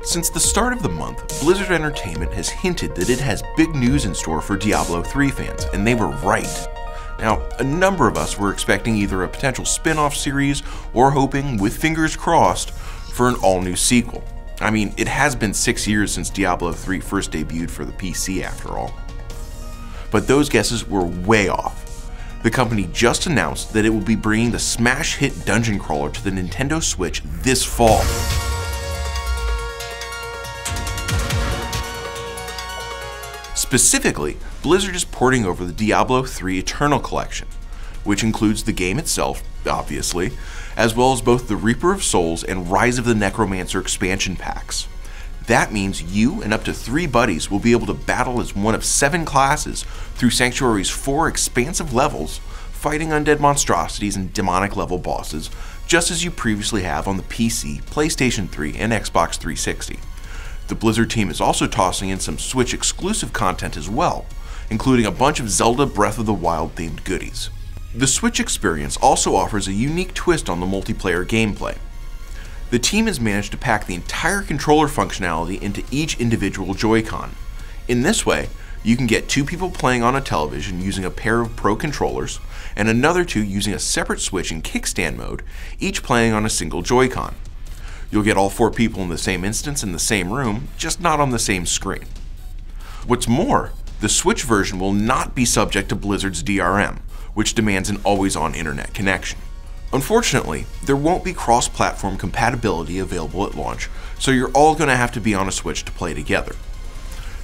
Since the start of the month, Blizzard Entertainment has hinted that it has big news in store for Diablo 3 fans, and they were right. Now, a number of us were expecting either a potential spin-off series or hoping, with fingers crossed, for an all-new sequel. I mean, it has been 6 years since Diablo 3 first debuted for the PC after all. But those guesses were way off. The company just announced that it will be bringing the smash hit dungeon crawler to the Nintendo Switch this fall. Specifically, Blizzard is porting over the Diablo 3 Eternal Collection, which includes the game itself, obviously, as well as both the Reaper of Souls and Rise of the Necromancer expansion packs. That means you and up to 3 buddies will be able to battle as one of 7 classes through Sanctuary's 4 expansive levels, fighting undead monstrosities and demonic level bosses, just as you previously have on the PC, PlayStation 3, and Xbox 360. The Blizzard team is also tossing in some Switch exclusive content as well, including a bunch of Zelda Breath of the Wild themed goodies. The Switch experience also offers a unique twist on the multiplayer gameplay. The team has managed to pack the entire controller functionality into each individual Joy-Con. In this way, you can get 2 people playing on a television using a pair of Pro controllers, and another 2 using a separate Switch in kickstand mode, each playing on a single Joy-Con. You'll get all 4 people in the same instance in the same room, just not on the same screen. What's more, the Switch version will not be subject to Blizzard's DRM, which demands an always-on internet connection. Unfortunately, there won't be cross-platform compatibility available at launch, so you're all going to have to be on a Switch to play together.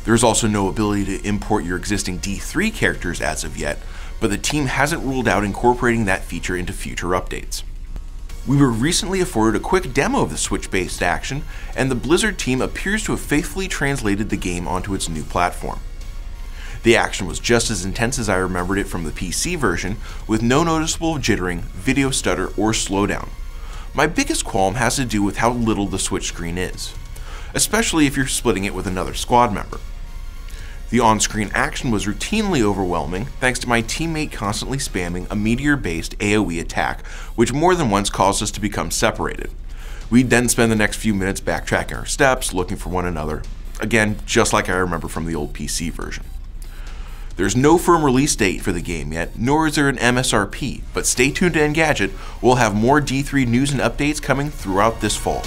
There's also no ability to import your existing D3 characters as of yet, but the team hasn't ruled out incorporating that feature into future updates. We were recently afforded a quick demo of the Switch-based action, and the Blizzard team appears to have faithfully translated the game onto its new platform. The action was just as intense as I remembered it from the PC version, with no noticeable jittering, video stutter, or slowdown. My biggest qualm has to do with how little the Switch screen is, especially if you're splitting it with another squad member. The on-screen action was routinely overwhelming thanks to my teammate constantly spamming a meteor-based AoE attack, which more than once caused us to become separated. We'd then spend the next few minutes backtracking our steps, looking for one another, again, just like I remember from the old PC version. There's no firm release date for the game yet, nor is there an MSRP, but stay tuned to Engadget, we'll have more D3 news and updates coming throughout this fall.